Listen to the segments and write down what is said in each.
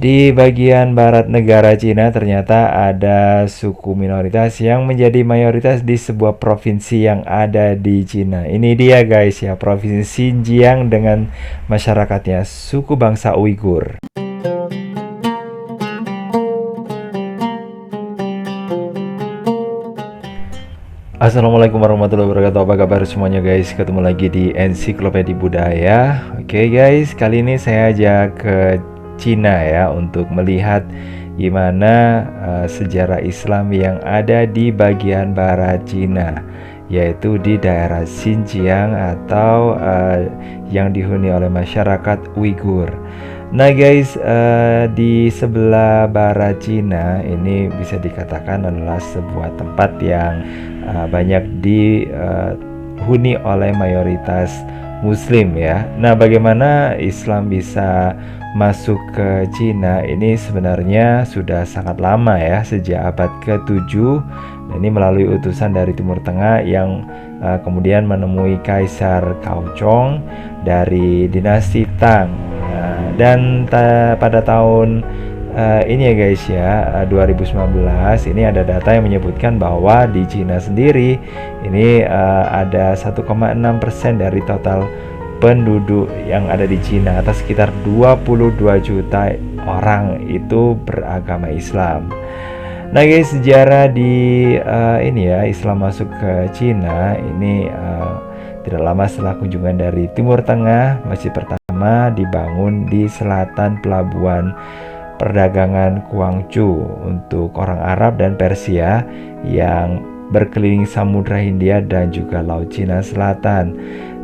Di bagian barat negara Cina ternyata ada suku minoritas yang menjadi mayoritas di sebuah provinsi yang ada di Cina. Ini dia guys ya, provinsi Xinjiang dengan masyarakatnya suku bangsa Uighur. Assalamualaikum warahmatullahi wabarakatuh. Apa kabar semuanya guys? Ketemu lagi di Ensiklopedia Budaya. Oke guys, kali ini saya ajak ke Cina ya untuk melihat gimana sejarah Islam yang ada di bagian barat Cina, yaitu di daerah Xinjiang atau yang dihuni oleh masyarakat Uighur. Nah guys, di sebelah barat Cina ini bisa dikatakan adalah sebuah tempat yang banyak dihuni oleh mayoritas Muslim ya. Nah, bagaimana Islam bisa masuk ke Cina ini sebenarnya sudah sangat lama ya, sejak abad ke-7. Nah, ini melalui utusan dari Timur Tengah yang kemudian menemui Kaisar Kaocong dari dinasti Tang. Dan pada tahun ini ya guys ya, 2019 ini ada data yang menyebutkan bahwa di Cina sendiri ini ada 1,6% dari total penduduk yang ada di Cina atau sekitar 22 juta orang itu beragama Islam. Nah guys, sejarah di ini ya, Islam masuk ke Cina ini tidak lama setelah kunjungan dari Timur Tengah. Masjid pertama dibangun di selatan pelabuhan perdagangan Guangzhou untuk orang Arab dan Persia yang berkeliling Samudra Hindia dan juga Laut Cina Selatan.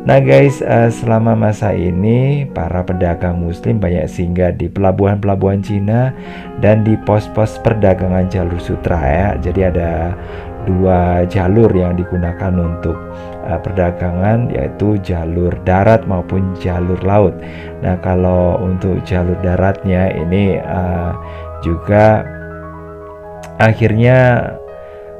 Nah guys, selama masa ini para pedagang Muslim banyak singgah di pelabuhan-pelabuhan Cina dan di pos-pos perdagangan jalur sutra ya. Jadi ada dua jalur yang digunakan untuk perdagangan, yaitu jalur darat maupun jalur laut. Nah, kalau untuk jalur daratnya ini juga akhirnya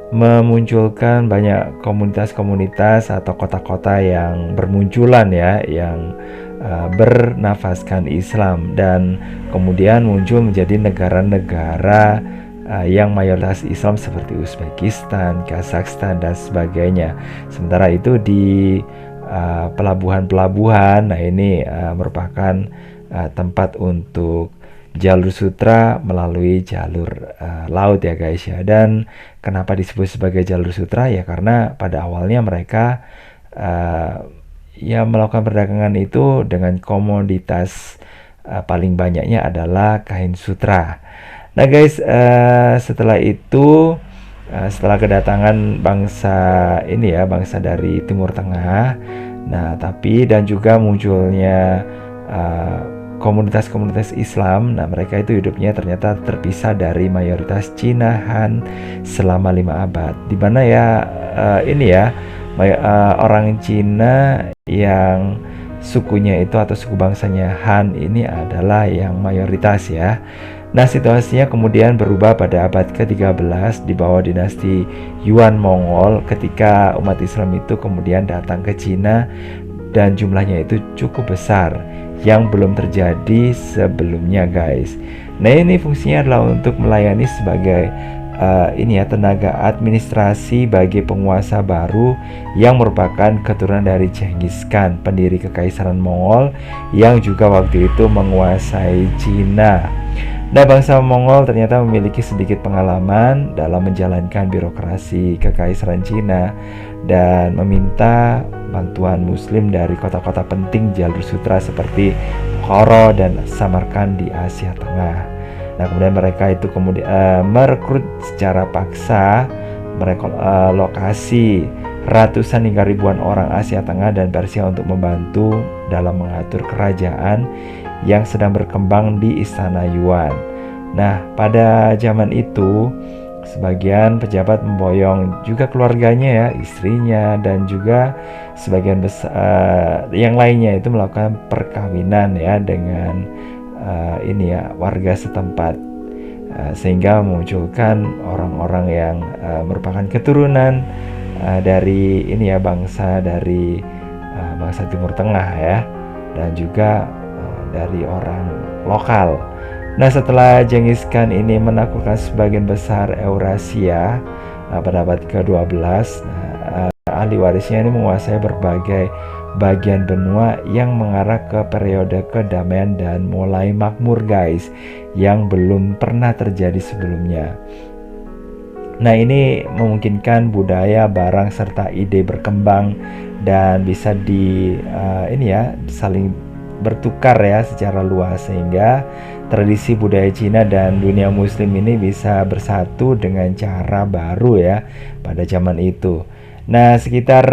memunculkan banyak komunitas-komunitas atau kota-kota yang bermunculan ya, yang bernafaskan Islam dan kemudian muncul menjadi negara-negara yang mayoritas Islam seperti Uzbekistan, Kazakhstan dan sebagainya. Sementara itu di pelabuhan-pelabuhan, nah ini merupakan tempat untuk jalur sutra melalui jalur laut ya guys ya. Dan kenapa disebut sebagai jalur sutra ya, karena pada awalnya mereka ya melakukan perdagangan itu dengan komoditas paling banyaknya adalah kain sutra. Nah guys, setelah itu setelah kedatangan bangsa ini ya, bangsa dari Timur Tengah, nah tapi dan juga munculnya komunitas-komunitas Islam, nah mereka itu hidupnya ternyata terpisah dari mayoritas Cina Han selama 5 abad. Di mana ya ini ya orang Cina yang sukunya itu atau suku bangsanya Han ini adalah yang mayoritas ya. Nah, situasinya kemudian berubah pada abad ke-13 di bawah dinasti Yuan Mongol ketika umat Islam itu kemudian datang ke Cina dan jumlahnya itu cukup besar yang belum terjadi sebelumnya guys. Nah, ini fungsinya adalah untuk melayani sebagai ini ya, tenaga administrasi bagi penguasa baru yang merupakan keturunan dari Genghis Khan, pendiri Kekaisaran Mongol yang juga waktu itu menguasai Cina. Nah, bangsa Mongol ternyata memiliki sedikit pengalaman dalam menjalankan birokrasi Kekaisaran Cina dan meminta bantuan Muslim dari kota-kota penting jalur sutra seperti Bukhara dan Samarkand di Asia Tengah. Nah, kemudian mereka itu merekrut secara paksa, mereka lokasi ratusan hingga ribuan orang Asia Tengah dan Persia untuk membantu dalam mengatur kerajaan yang sedang berkembang di Istana Yuan. Nah, pada zaman itu sebagian pejabat memboyong juga keluarganya ya, istrinya dan juga sebagian besar yang lainnya itu melakukan perkawinan ya dengan ini ya, warga setempat, sehingga memunculkan orang-orang yang merupakan keturunan dari ini ya, bangsa dari bangsa Timur Tengah ya, dan juga dari orang lokal. Nah, setelah Genghis Khan ini menaklukkan sebagian besar Eurasia pada abad ke-12, ahli warisnya ini menguasai berbagai bagian benua yang mengarah ke periode kedamaian dan mulai makmur guys, yang belum pernah terjadi sebelumnya. Nah, ini memungkinkan budaya, barang, serta ide berkembang dan bisa saling bertukar ya secara luas, sehingga tradisi budaya Cina dan dunia muslim ini bisa bersatu dengan cara baru ya pada zaman itu. Nah, sekitar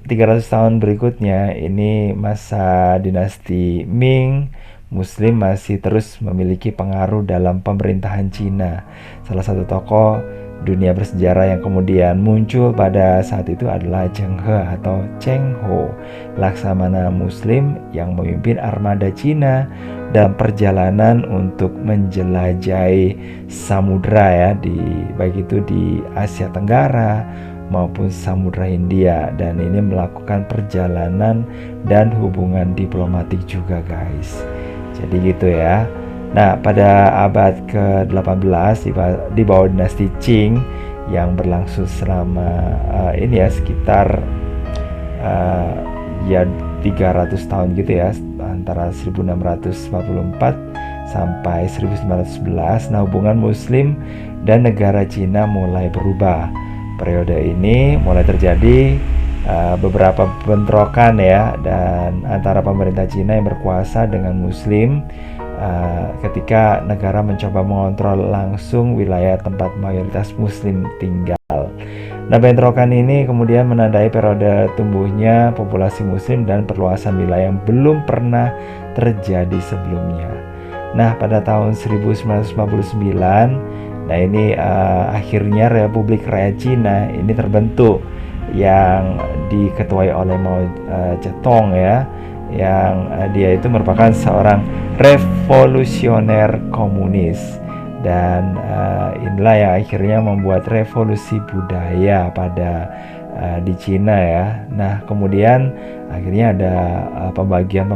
300 tahun berikutnya, ini masa dinasti Ming, Muslim masih terus memiliki pengaruh dalam pemerintahan Cina. Salah satu tokoh dunia bersejarah yang kemudian muncul pada saat itu adalah Zheng He atau Cheng Ho, laksamana Muslim yang memimpin armada Cina dalam perjalanan untuk menjelajahi samudra ya, baik itu di Asia Tenggara maupun Samudra Hindia, dan ini melakukan perjalanan dan hubungan diplomatik juga guys. Jadi gitu ya. Nah, pada abad ke-18 di bawah dinasti Qing yang berlangsung selama sekitar 300 tahun gitu ya, antara 1644 sampai 1911. Nah, hubungan Muslim dan negara Cina mulai berubah. Periode ini mulai terjadi beberapa bentrokan ya, dan antara pemerintah Cina yang berkuasa dengan Muslim ketika negara mencoba mengontrol langsung wilayah tempat mayoritas Muslim tinggal. Nah, bentrokan ini kemudian menandai periode tumbuhnya populasi Muslim dan perluasan wilayah yang belum pernah terjadi sebelumnya. Nah, pada tahun 1949, nah ini akhirnya Republik Rakyat Cina ini terbentuk, yang diketuai oleh Mao Zedong ya, yang dia itu merupakan seorang revolusioner komunis, dan inilah yang akhirnya membuat revolusi budaya pada di Cina ya. Nah, kemudian akhirnya ada pembagian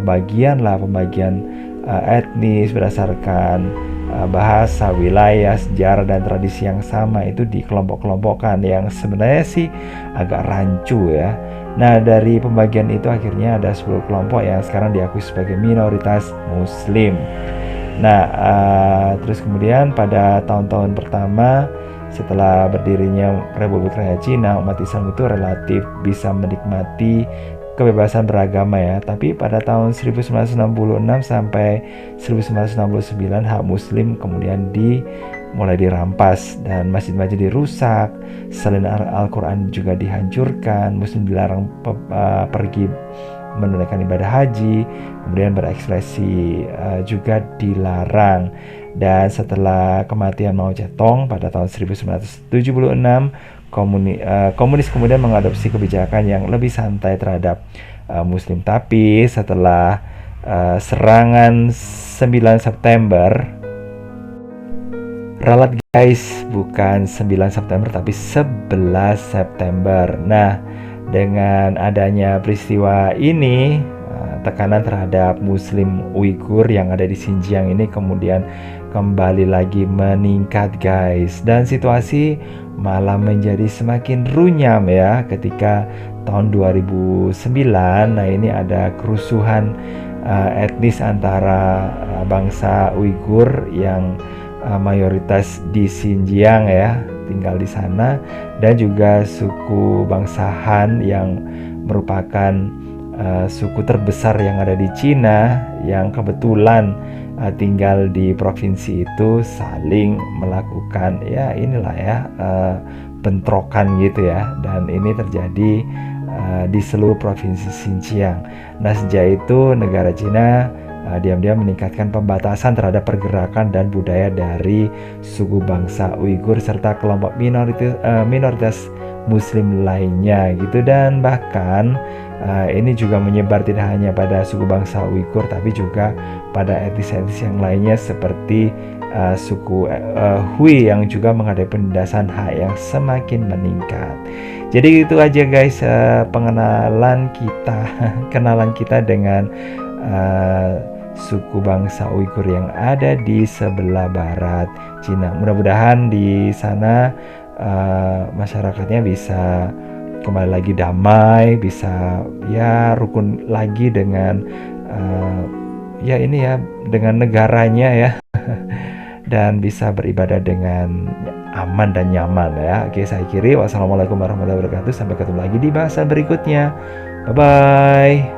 etnis berdasarkan bahasa, wilayah, sejarah, dan tradisi yang sama itu dikelompok-kelompokkan, yang sebenarnya sih agak rancu ya. Nah, dari pembagian itu akhirnya ada 10 kelompok yang sekarang diakui sebagai minoritas Muslim. Nah, terus kemudian pada tahun-tahun pertama setelah berdirinya Republik Rakyat Cina, umat Islam itu relatif bisa menikmati kebebasan beragama ya. Tapi pada tahun 1966 sampai 1969 hak Muslim kemudian mulai dirampas, dan masjid-masjid dirusak, salin Al-Quran juga dihancurkan, Muslim dilarang pergi menunaikan ibadah haji, kemudian berekspresi juga dilarang. Dan setelah kematian Mao Zedong pada tahun 1976, komunis kemudian mengadopsi kebijakan yang lebih santai terhadap Muslim. Tapi setelah serangan 9 September, ralat guys, bukan 9 September tapi 11 September. Nah, dengan adanya peristiwa ini, tekanan terhadap Muslim Uighur yang ada di Xinjiang ini kemudian kembali lagi meningkat guys, dan situasi malah menjadi semakin runyam ya ketika tahun 2009. Nah, ini ada kerusuhan etnis antara bangsa Uighur yang mayoritas di Xinjiang ya, tinggal di sana, dan juga suku bangsa Han yang merupakan suku terbesar yang ada di Cina, yang kebetulan tinggal di provinsi itu, saling melakukan bentrokan gitu ya, dan ini terjadi di seluruh provinsi Xinjiang. Nah, sejak itu negara Cina diam-diam meningkatkan pembatasan terhadap pergerakan dan budaya dari suku bangsa Uighur serta kelompok minoritas Muslim lainnya gitu, dan bahkan ini juga menyebar tidak hanya pada suku bangsa Uighur tapi juga pada etnis-etnis yang lainnya seperti suku Hui yang juga menghadapi penindasan hak yang semakin meningkat. Jadi itu aja guys, kenalan kita dengan suku bangsa Uighur yang ada di sebelah barat Cina. Mudah-mudahan di sana masyarakatnya bisa kembali lagi damai, bisa ya rukun lagi dengan ya ini ya dengan negaranya ya dan bisa beribadah dengan aman dan nyaman ya. Oke, saya akhiri. Wassalamualaikum warahmatullahi wabarakatuh. Sampai ketemu lagi di bahasa berikutnya. Bye bye.